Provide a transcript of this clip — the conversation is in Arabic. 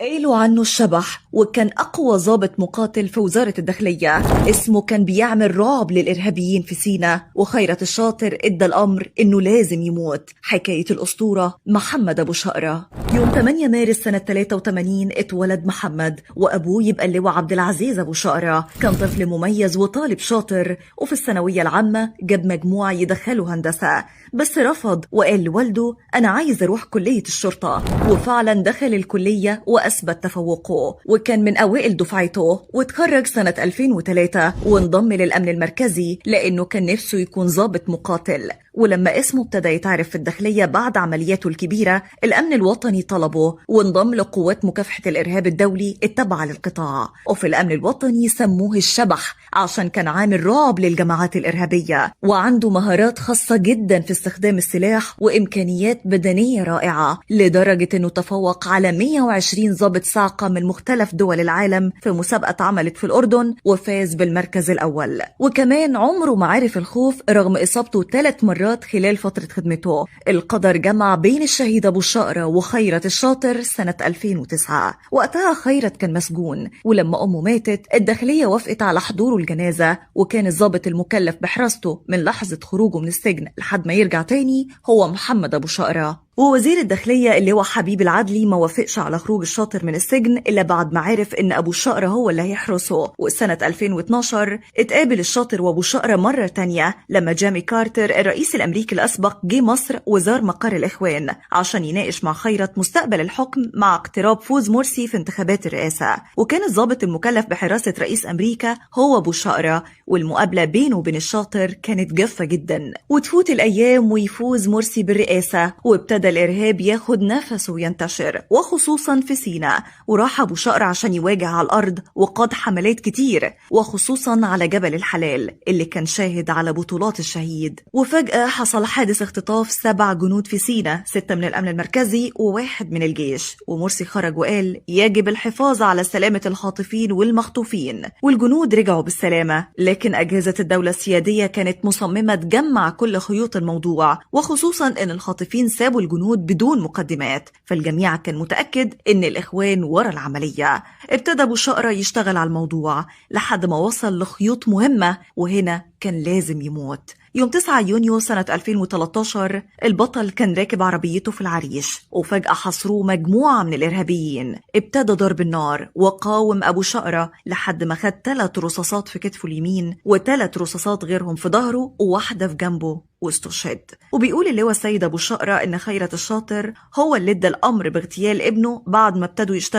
قالوا عنه الشبح، وكان أقوى ضابط مقاتل في وزارة الداخلية. اسمه كان بيعمل رعب للإرهابيين في سيناء، وخيرت الشاطر إدى الأمر إنه لازم يموت. حكاية الأسطورة محمد أبو شقرة. يوم 8 مارس سنة 83 اتولد محمد، وأبوه يبقى اللواء عبد العزيز أبو شقرة. كان طفل مميز وطالب شاطر، وفي الثانوية العامة جاب مجموع يدخله هندسة، بس رفض وقال لوالده أنا عايز أروح كلية الشرطة. وفعلا دخل الكلية وأثبت تفوقه، وكان من أوائل دفعته، وتخرج سنة 2003 وانضم للأمن المركزي لأنه كان نفسه يكون ضابط مقاتل. ولما اسمه ابتدى يتعرف في الداخلية بعد عملياته الكبيرة، الأمن الوطني طلبه وانضم لقوات مكافحة الإرهاب الدولي التابعة للقطاع. وفي الأمن الوطني سموه الشبح عشان كان عامل رعب للجماعات الإرهابية، وعنده مهارات خاصة جدا في استخدام السلاح وإمكانيات بدنية رائعة، لدرجة أنه تفوق على 120 ضابط صاعقة من مختلف دول العالم في مسابقة عملت في الأردن، وفاز بالمركز الأول. وكمان عمره ما عرف الخوف رغم إصابته 3 مرات خلال فترة خدمته. القدر جمع بين الشهيد أبو شقرة وخيرت الشاطر سنة 2009. وقتها خيرت كان مسجون، ولما أمه ماتت الداخلية وافقت على حضوره الجنازة، وكان الضابط المكلف بحراسته من لحظة خروجه من السجن لحد ما يرجع تاني هو محمد أبو شقرة. ووزير الداخلية اللي هو حبيب العدلي ما وافقش على خروج الشاطر من السجن إلا بعد ما عرف إن أبو شقرة هو اللي هيحرسه. وسنة 2012 اتقابل الشاطر وأبو شقرة مرة تانية لما جيمي كارتر الرئيس الأمريكي الأسبق جه مصر وزار مقر الإخوان عشان يناقش مع خيرت مستقبل الحكم مع اقتراب فوز مرسي في انتخابات الرئاسة. وكان الضابط المكلف بحراسة رئيس أمريكا هو أبو شقرة، والمقابلة بينه وبين الشاطر كانت جافة جدا. وتفوت الأيام ويفوز مرسي بالرئاسة، وابتدى الإرهاب ياخد نفسه وينتشر، وخصوصا في سيناء. وراح أبو شقرة عشان يواجه على الأرض وقاد حملات كتير، وخصوصا على جبل الحلال اللي كان شاهد على بطولات الشهيد. وفجأة حصل حادث اختطاف 7 جنود في سيناء، 6 من الأمن المركزي و1 من الجيش. ومرسي خرج وقال يجب الحفاظ على سلامة الخاطفين والمخطوفين، والجنود رجعوا بالسلامة. لكن أجهزة الدولة السيادية كانت مصممة تجمع كل خيوط الموضوع، وخصوصا أن الخاطفين سابوا الجنود بدون مقدمات، فالجميع كان متأكد ان الإخوان ورا العملية. ابتدى أبو شقرة يشتغل على الموضوع لحد ما وصل لخيوط مهمة، وهنا كان لازم يموت. يوم 9 يونيو سنة 2013 البطل كان راكب عربيته في العريش، وفجأة حصروه مجموعة من الإرهابيين. ابتدى ضرب النار، وقاوم أبو شقرة لحد ما خد 3 رصاصات في كتفه اليمين، و3 رصاصات غيرهم في ظهره، وواحدة في جنبه، واستشهد. وبيقول اللواء السيد أبو شقرة إن خيرت الشاطر هو اللي ادى الأمر باغتيال ابنه بعد ما ابتدوا يشتغلوا